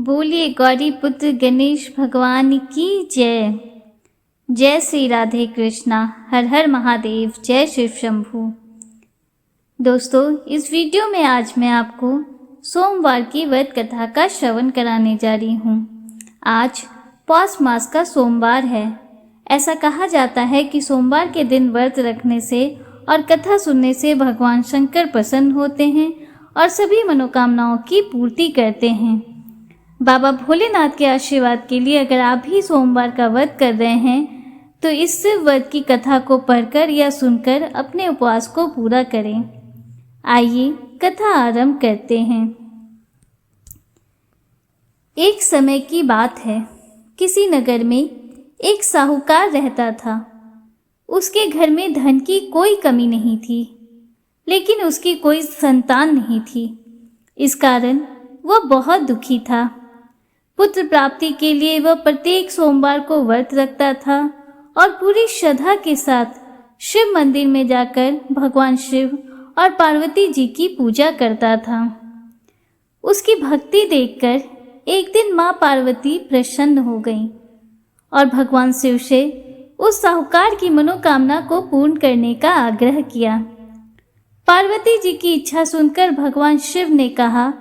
बोलिए गौरी पुत्र गणेश भगवान की जय। जय श्री राधे कृष्णा। हर हर महादेव। जय शिव शंभू। दोस्तों, इस वीडियो में आज मैं आपको सोमवार की व्रत कथा का श्रवण कराने जा रही हूँ। आज पौष मास का सोमवार है। ऐसा कहा जाता है कि सोमवार के दिन व्रत रखने से और कथा सुनने से भगवान शंकर प्रसन्न होते हैं और सभी मनोकामनाओं की पूर्ति करते हैं। बाबा भोलेनाथ के आशीर्वाद के लिए अगर आप भी सोमवार का व्रत कर रहे हैं तो इस व्रत की कथा को पढ़कर या सुनकर अपने उपवास को पूरा करें। आइए कथा आरंभ करते हैं। एक समय की बात है, किसी नगर में एक साहूकार रहता था। उसके घर में धन की कोई कमी नहीं थी, लेकिन उसकी कोई संतान नहीं थी। इस कारण वह बहुत दुखी था। पुत्र प्राप्ति के लिए वह प्रत्येक सोमवार को व्रत रखता था और पूरी श्रद्धा के साथ शिव मंदिर में जाकर भगवान शिव और पार्वती जी की पूजा करता था। उसकी भक्ति देखकर एक दिन माँ पार्वती प्रसन्न हो गईं और भगवान शिव से उस साहूकार की मनोकामना को पूर्ण करने का आग्रह किया। पार्वती जी की इच्छा सुनकर भगवान शिव ने कहा,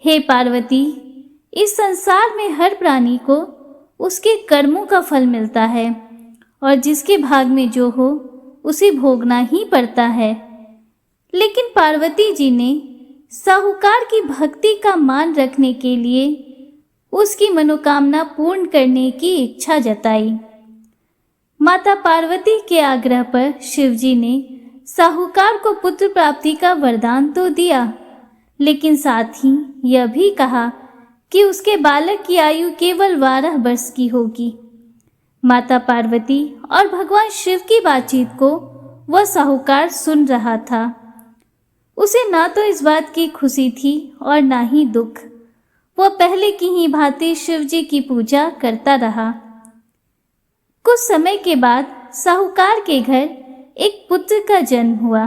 हे पार्वती, इस संसार में हर प्राणी को उसके कर्मों का फल मिलता है और जिसके भाग में जो हो उसे भोगना ही पड़ता है। लेकिन पार्वती जी ने साहूकार की भक्ति का मान रखने के लिए उसकी मनोकामना पूर्ण करने की इच्छा जताई। माता पार्वती के आग्रह पर शिवजी ने साहूकार को पुत्र प्राप्ति का वरदान तो दिया, लेकिन साथ ही यह भी कहा कि उसके बालक की आयु केवल 12 वर्ष की होगी। माता पार्वती और भगवान शिव की बातचीत को वह साहूकार सुन रहा था। उसे ना तो इस बात की खुशी थी और ना ही दुख। वह पहले की ही भांति शिव जी की पूजा करता रहा। कुछ समय के बाद साहूकार के घर एक पुत्र का जन्म हुआ।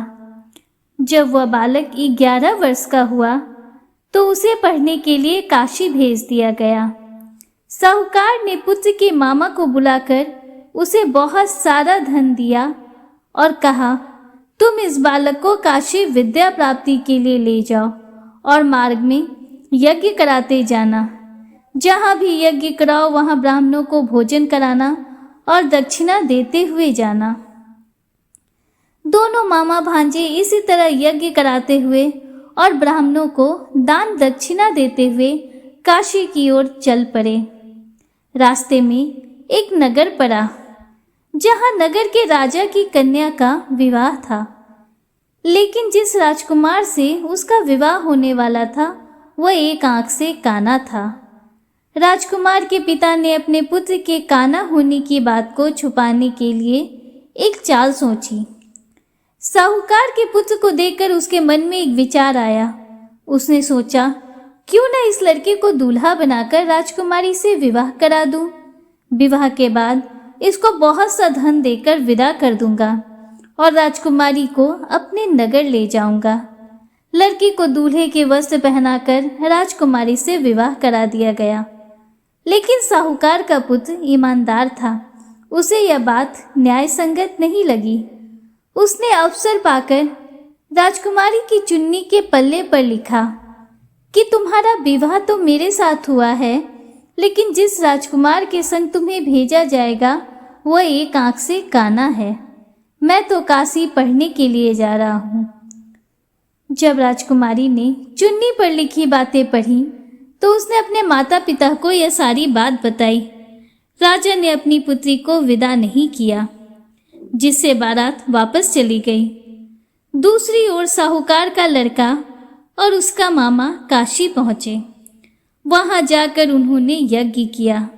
जब वह बालक 11 वर्ष का हुआ तो उसे पढ़ने के लिए काशी भेज दिया गया। साहूकार ने पुत्र के मामा को बुलाकर उसे बहुत सारा धन दिया और कहा, तुम इस बालक को काशी विद्या प्राप्ति के लिए ले जाओ और मार्ग में यज्ञ कराते जाना। जहाँ भी यज्ञ कराओ वहाँ ब्राह्मणों को भोजन कराना और दक्षिणा देते हुए जाना। दोनों मामा भांजे इसी तरह यज्ञ कराते हुए और ब्राह्मणों को दान दक्षिणा देते हुए काशी की ओर चल पड़े। रास्ते में एक नगर पड़ा, जहाँ नगर के राजा की कन्या का विवाह था। लेकिन जिस राजकुमार से उसका विवाह होने वाला था वह एक आंख से काना था। राजकुमार के पिता ने अपने पुत्र के काना होने की बात को छुपाने के लिए एक चाल सोची। साहूकार के पुत्र को देखकर उसके मन में एक विचार आया। उसने सोचा, क्यों न इस लड़के को दूल्हा बनाकर राजकुमारी से विवाह करा दूं। विवाह के बाद इसको बहुत सा धन देकर विदा कर दूंगा और राजकुमारी को अपने नगर ले जाऊंगा। लड़की को दूल्हे के वस्त्र पहनाकर राजकुमारी से विवाह करा दिया गया। लेकिन साहूकार का पुत्र ईमानदार था। उसे यह बात न्याय संगत नहीं लगी। उसने अवसर पाकर राजकुमारी की चुन्नी के पल्ले पर लिखा कि तुम्हारा विवाह तो मेरे साथ हुआ है, लेकिन जिस राजकुमार के संग तुम्हें भेजा जाएगा वह एक आंख से काना है। मैं तो काशी पढ़ने के लिए जा रहा हूँ। जब राजकुमारी ने चुन्नी पर लिखी बातें पढ़ी तो उसने अपने माता पिता को यह सारी बात बताई। राजा ने अपनी पुत्री को विदा नहीं किया, जिससे बारात वापस चली गई। दूसरी ओर साहूकार का लड़का और उसका मामा काशी पहुंचे। वहां जाकर उन्होंने यज्ञ किया।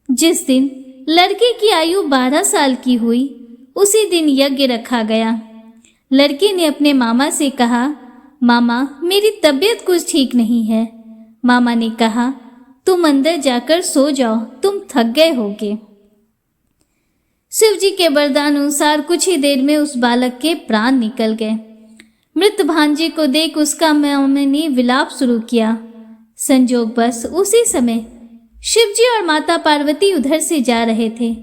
जिस दिन लड़के की आयु 12 साल की हुई उसी दिन यज्ञ रखा गया। लड़के ने अपने मामा से कहा, मामा, मेरी तबीयत कुछ ठीक नहीं है। मामा ने कहा, तुम अंदर जाकर सो जाओ, तुम थक गए होगे। शिव जी के वरदान अनुसार कुछ ही देर में उस बालक के प्राण निकल गए। मृत भांजे को देख उसका मामा ने विलाप शुरू किया। संजोगवश उसी समय शिवजी और माता पार्वती उधर से जा रहे थे।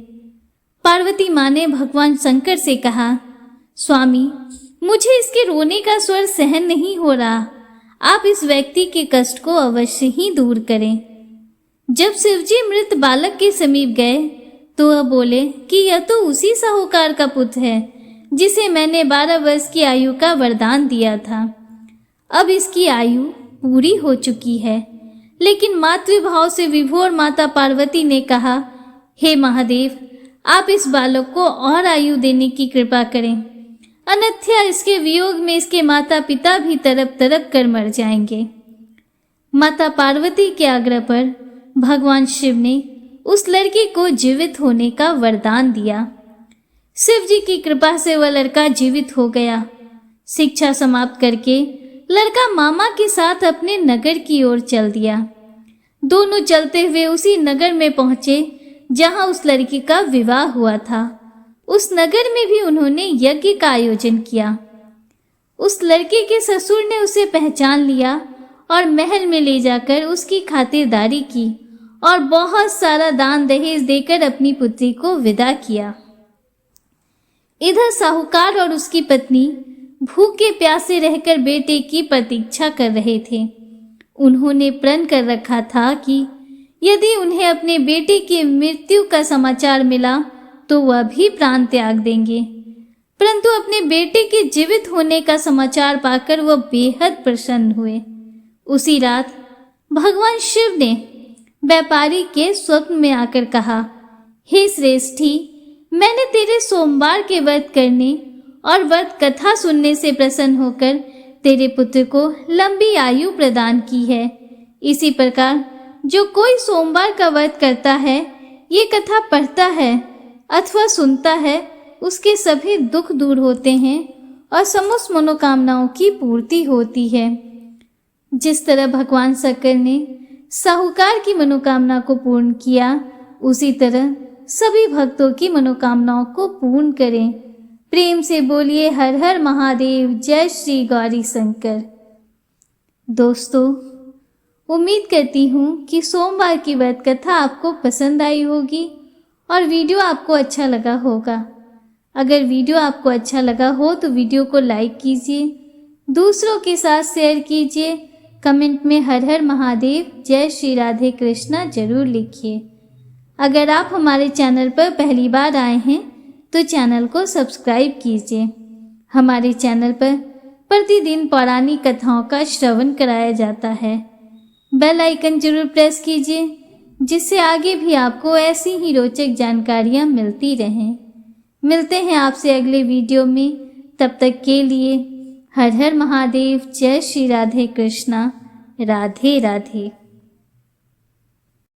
पार्वती माँ ने भगवान शंकर से कहा, स्वामी, मुझे इसके रोने का स्वर सहन नहीं हो रहा, आप इस व्यक्ति के कष्ट को अवश्य ही दूर करें। जब शिवजी मृत बालक के समीप गए तो वह बोले कि यह तो उसी साहूकार का पुत्र है जिसे मैंने 12 वर्ष की आयु का वरदान दिया था। अब इसकी आयु पूरी हो चुकी है। लेकिन मातृभाव से विभोर माता पार्वती ने कहा, हे महादेव, आप इस बालक को और आयु देने की कृपा करें, अन्यथा इसके वियोग में इसके माता पिता भी तड़प तड़प कर मर जाएंगे। माता पार्वती के आग्रह पर भगवान शिव ने उस लड़के को जीवित होने का वरदान दिया। शिव जी की कृपा से वह लड़का जीवित हो गया। शिक्षा समाप्त करके लड़का मामा के साथ अपने नगर की ओर चल दिया। दोनों चलते हुए उसी नगर में पहुंचे जहां उस लड़की का विवाह हुआ था। उस नगर में भी उन्होंने यज्ञ का आयोजन किया। उस लड़के के ससुर ने उसे पहचान लिया और महल में ले जाकर उसकी खातिरदारी की और बहुत सारा दान दहेज देकर अपनी पुत्री को विदा किया। इधर साहूकार और उसकी पत्नी भूखे प्यासे रहकर बेटे की प्रतीक्षा कर रहे थे। उन्होंने प्रण कर रखा था कि यदि उन्हें अपने बेटे की मृत्यु का समाचार मिला तो वह भी प्राण त्याग देंगे। परंतु अपने बेटे के जीवित होने का समाचार पाकर वह बेहद प्रसन्न हुए। उसी रात भगवान शिव ने व्यापारी के स्वप्न में आकर कहा, हे श्रेष्ठी, मैंने तेरे सोमवार के व्रत करने और व्रत कथा सुनने से प्रसन्न होकर तेरे पुत्र को लंबी आयु प्रदान की है। इसी प्रकार जो कोई सोमवार का व्रत करता है, ये कथा पढ़ता है अथवा सुनता है, उसके सभी दुख दूर होते हैं और समस्त मनोकामनाओं की पूर्ति होती है। जिस तरह भगवान शंकर ने साहूकार की मनोकामना को पूर्ण किया, उसी तरह सभी भक्तों की मनोकामनाओं को पूर्ण करें। प्रेम से बोलिए हर हर महादेव, जय श्री गौरी शंकर। दोस्तों, उम्मीद करती हूँ कि सोमवार की व्रत कथा आपको पसंद आई होगी और वीडियो आपको अच्छा लगा होगा। अगर वीडियो आपको अच्छा लगा हो तो वीडियो को लाइक कीजिए, दूसरों के साथ शेयर कीजिए, कमेंट में हर हर महादेव, जय श्री राधे कृष्णा जरूर लिखिए। अगर आप हमारे चैनल पर पहली बार आए हैं तो चैनल को सब्सक्राइब कीजिए। हमारे चैनल पर प्रतिदिन पौराणिक कथाओं का श्रवण कराया जाता है। बेल आइकन जरूर प्रेस कीजिए जिससे आगे भी आपको ऐसी ही रोचक जानकारियाँ मिलती रहें। मिलते हैं आपसे अगले वीडियो में। तब तक के लिए हर हर महादेव, जय श्री राधे कृष्णा, राधे राधे।